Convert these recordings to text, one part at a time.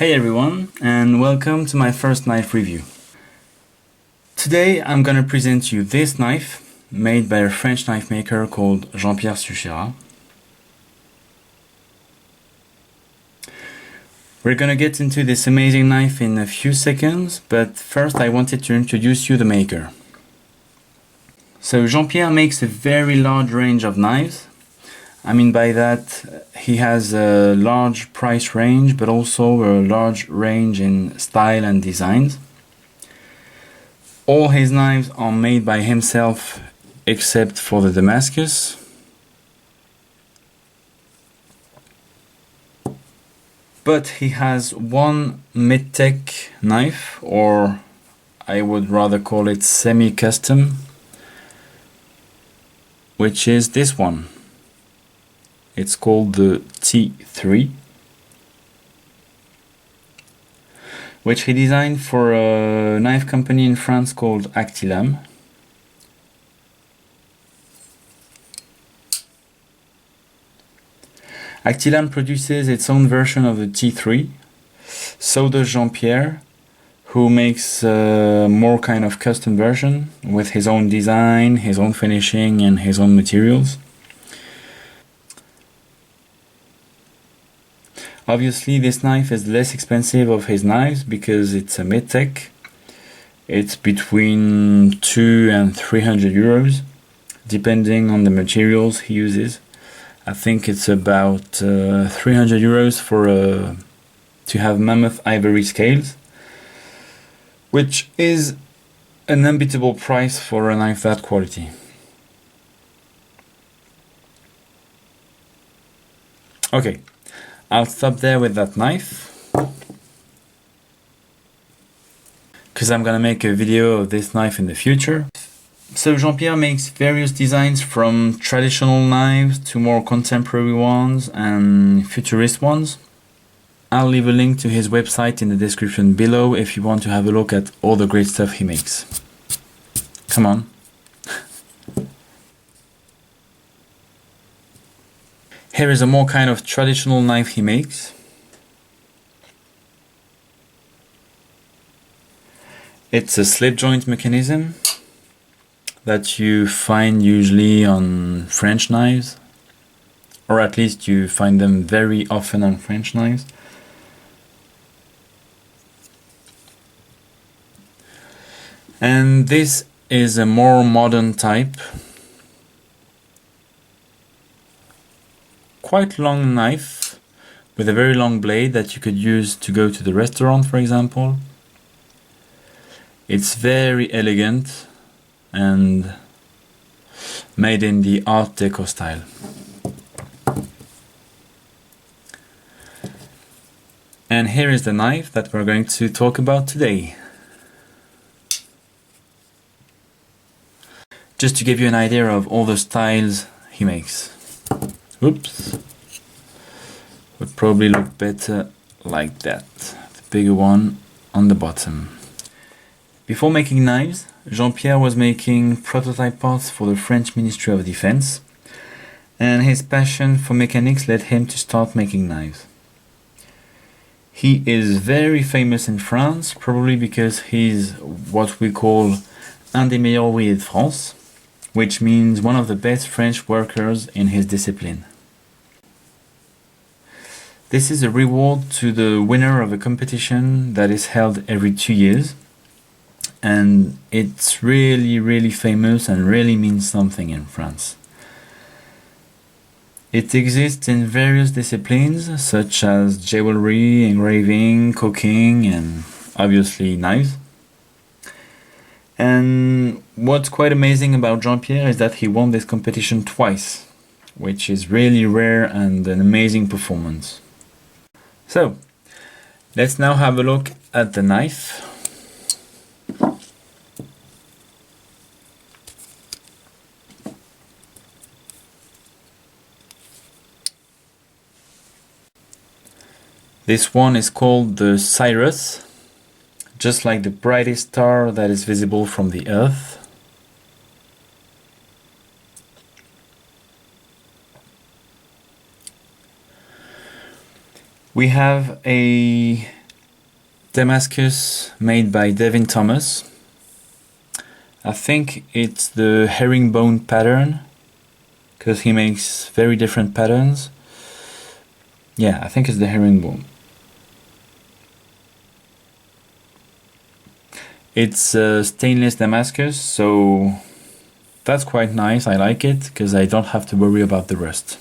Hey everyone, and welcome to my first knife review. Today I'm gonna present you this knife made by a French knife maker called Jean-Pierre Suchéras. We're gonna get into this amazing knife in a few seconds, but first I wanted to introduce you the maker. So Jean-Pierre makes a very large range of knives. I mean by that, he has a large price range, but also a large range in style and designs. All his knives are made by himself except for the Damascus. But he has one mid-tech knife, or I would rather call it semi-custom, which is this one. It's called the T3, which he designed for a knife company in France called Actilam. Actilam produces its own version of the T3, so does Jean-Pierre, who makes a more kind of custom version with his own design, his own finishing and his own materials. Obviously this knife is less expensive of his knives because it's a mid-tech. It's between 200 and 300 euros depending on the materials he uses. I think it's about 300 euros for to have mammoth ivory scales, which is an unbeatable price for a knife that quality. Okay, I'll stop there with that knife, because I'm gonna make a video of this knife in the future. So Jean-Pierre makes various designs from traditional knives to more contemporary ones and futurist ones. I'll leave a link to his website in the description below if you want to have a look at all the great stuff he makes. Come on. Here is a more kind of traditional knife he makes. It's a slip joint mechanism that you find usually on French knives, or at least you find them very often on French knives. And this is a more modern type. Quite long knife with a very long blade that you could use to go to the restaurant, for example. It's very elegant and made in the Art Deco style. And here is the knife that we're going to talk about today. Just to give you an idea of all the styles he makes. Oops. Would probably look better like that. The bigger one on the bottom. Before making knives, Jean-Pierre was making prototype parts for the French Ministry of Defense, and his passion for mechanics led him to start making knives. He is very famous in France, probably because he's what we call un des meilleurs ouvriers de France, which means one of the best French workers in his discipline. This is a reward to the winner of a competition that is held every 2 years. And it's really famous and really means something in France. It exists in various disciplines such as jewelry, engraving, cooking, and obviously knives. And what's quite amazing about Jean-Pierre is that he won this competition twice, which is really rare and an amazing performance. So, let's now have a look at the knife. This one is called the Cyrus, just like the brightest star that is visible from the Earth. We have a Damascus made by Devin Thomas. I think it's the herringbone pattern, because he makes very different patterns. Yeah, I think it's the herringbone. It's stainless Damascus, so that's quite nice. I like it because I don't have to worry about the rust.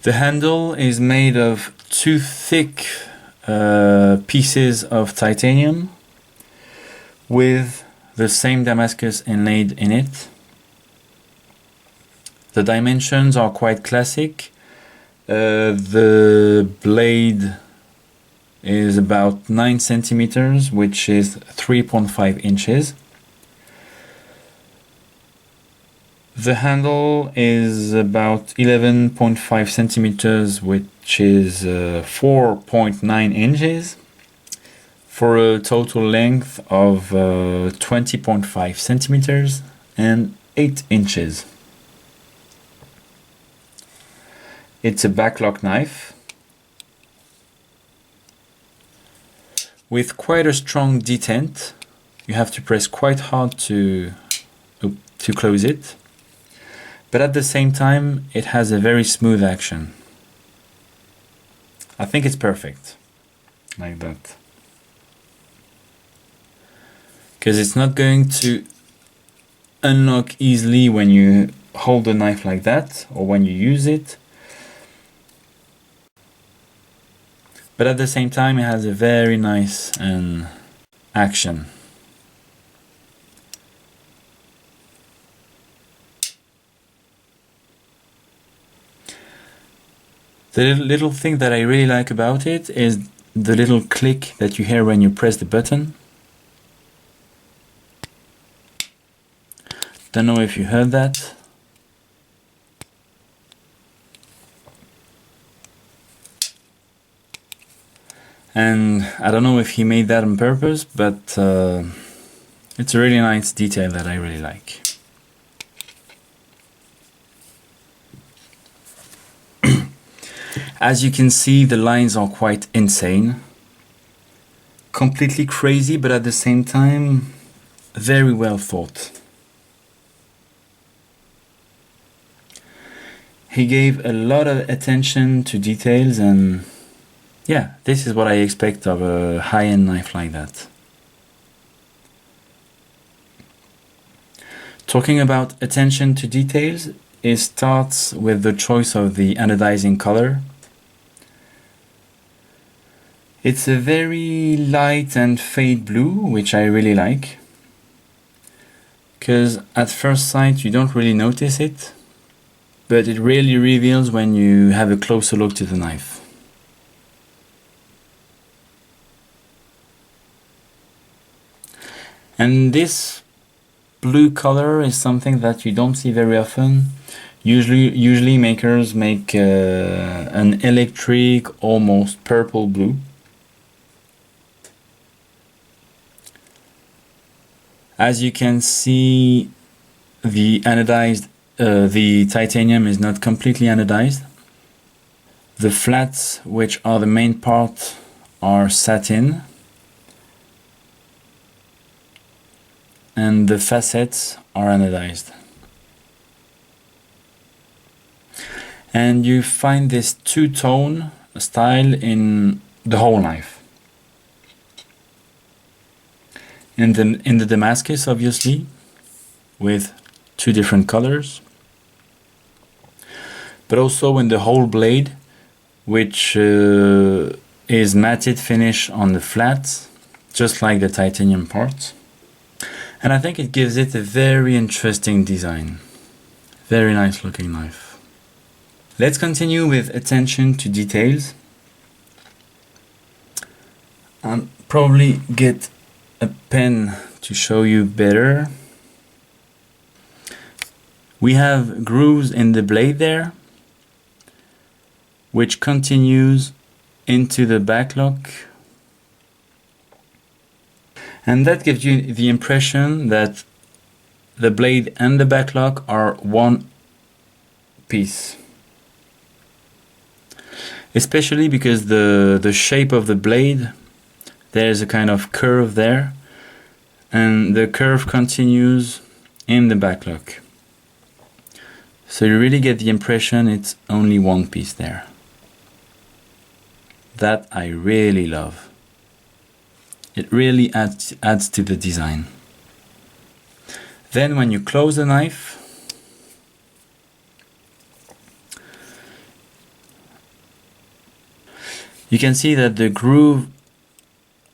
The handle is made of two thick pieces of titanium with the same Damascus inlaid in it. The dimensions are quite classic. The blade is about 9 centimeters, which is 3.5 inches. The handle is about 11.5 centimeters, which is 4.9 inches, for a total length of 20.5 centimeters and 8 inches. It's a backlock knife with quite a strong detent. You have to press quite hard to close it, but at the same time it has a very smooth action. I think it's perfect like that, because it's not going to unlock easily when you hold the knife like that or when you use it. But at the same time it has a very nice action. The little thing that I really like about it is the little click that you hear when you press the button. Don't know if you heard that. And I don't know if he made that on purpose, but it's a really nice detail that I really like. As you can see, the lines are quite insane. Completely crazy, but at the same time, very well thought. He gave a lot of attention to details, and yeah, this is what I expect of a high-end knife like that. Talking about attention to details, it starts with the choice of the anodizing color. It's a very light and fade blue, which I really like, because at first sight you don't really notice it, but it really reveals when you have a closer look to the knife. And this blue color is something that you don't see very often. Usually makers make an electric, almost purple blue. As you can see, the titanium is not completely anodized. The flats, which are the main part, are satin, and the facets are anodized. And you find this two-tone style in the whole knife. In the Damascus, obviously, with two different colors, but also in the whole blade, which is matted finish on the flats, just like the titanium parts. And I think it gives it a very interesting design. Very nice looking knife. Let's continue with attention to details. I'll probably get a pen to show you better. We have grooves in the blade there, which continues into the backlock, and that gives you the impression that the blade and the backlock are one piece. Especially because the shape of the blade, there's a kind of curve there, and the curve continues in the back lock. So you really get the impression it's only one piece there. That I really love. It really adds to the design. Then when you close the knife, you can see that the groove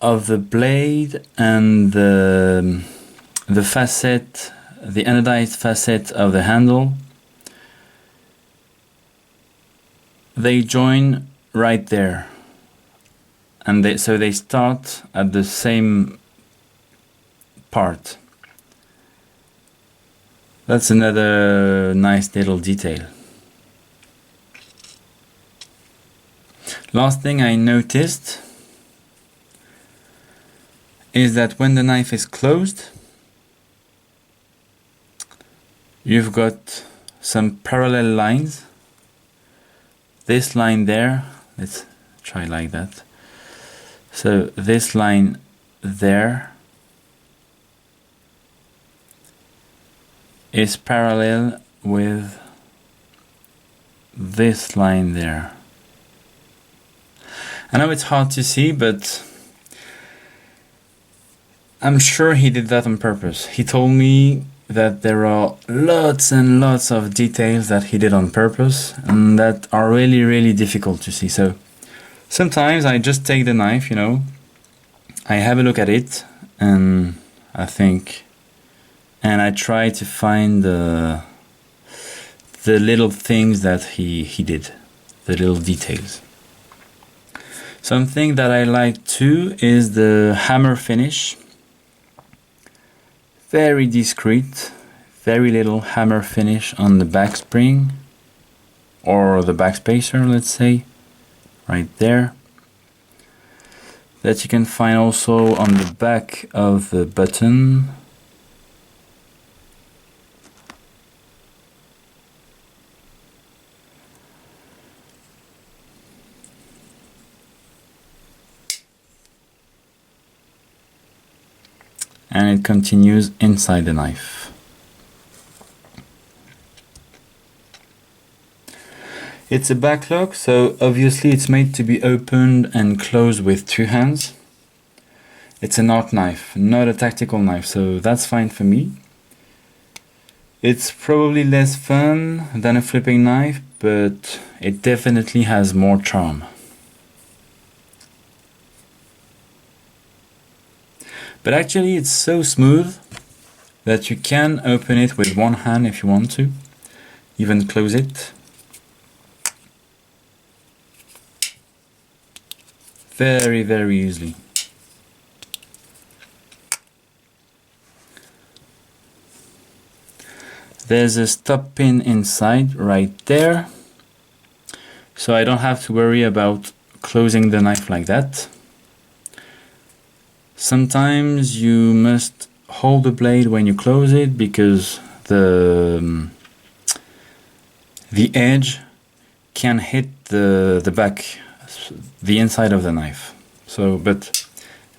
of the blade and the facet, the anodized facet of the handle, they join right there, and so they start at the same part. That's another nice little detail. Last thing I noticed is that when the knife is closed, you've got some parallel lines. This line there, let's try like that. So this line there is parallel with this line there. I know it's hard to see, but I'm sure he did that on purpose. He told me that there are lots and lots of details that he did on purpose and that are really, really difficult to see. So sometimes I just take the knife, you know, I have a look at it, and I think, and I try to find the little things that he did, the little details. Something that I like too is the hammer finish. Very discreet, very little hammer finish on the back spring, or the back spacer, let's say, right there. That you can find also on the back of the button. And it continues inside the knife. It's a backlock, so obviously it's made to be opened and closed with two hands. It's an art knife, not a tactical knife, so that's fine for me. It's probably less fun than a flipping knife, but it definitely has more charm. But actually it's so smooth that you can open it with one hand if you want to, even close it. Very, very easily. There's a stop pin inside right there, so I don't have to worry about closing the knife like that. Sometimes you must hold the blade when you close it because the edge can hit the back, the inside of the knife. So, but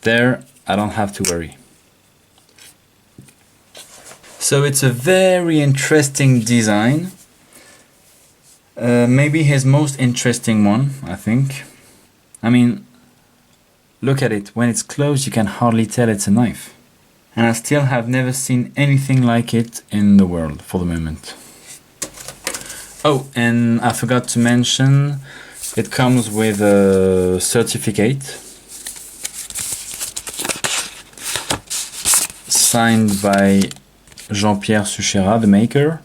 there I don't have to worry. So it's a very interesting design. Maybe his most interesting one, I think. I mean, look at it. When it's closed, you can hardly tell it's a knife. And I still have never seen anything like it in the world for the moment. Oh, and I forgot to mention, it comes with a certificate signed by Jean-Pierre Suchéras, the maker.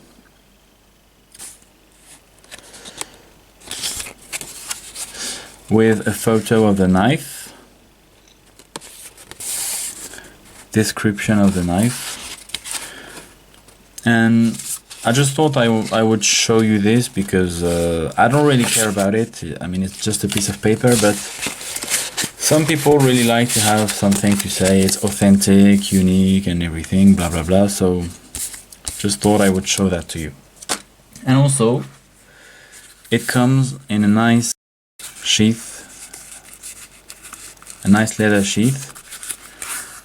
With a photo of the knife. Description of the knife, and I just thought I would show you this because I don't really care about it. I mean, it's just a piece of paper, but some people really like to have something to say. It's authentic, unique, and everything, blah blah blah. So just thought I would show that to you. And also It comes in a nice sheath, a nice leather sheath,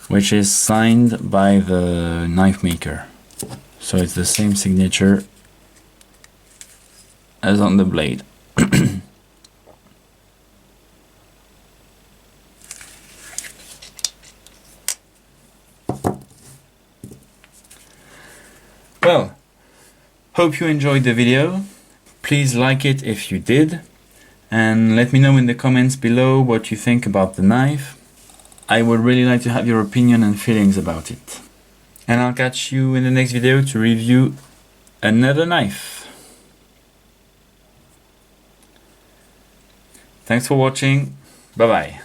which is signed by the knife maker. So it's the same signature as on the blade. Well, hope you enjoyed the video. Please like it if you did, and let me know in the comments below what you think about the knife. I would really like to have your opinion and feelings about it. And I'll catch you in the next video to review another knife. Thanks for watching. Bye bye.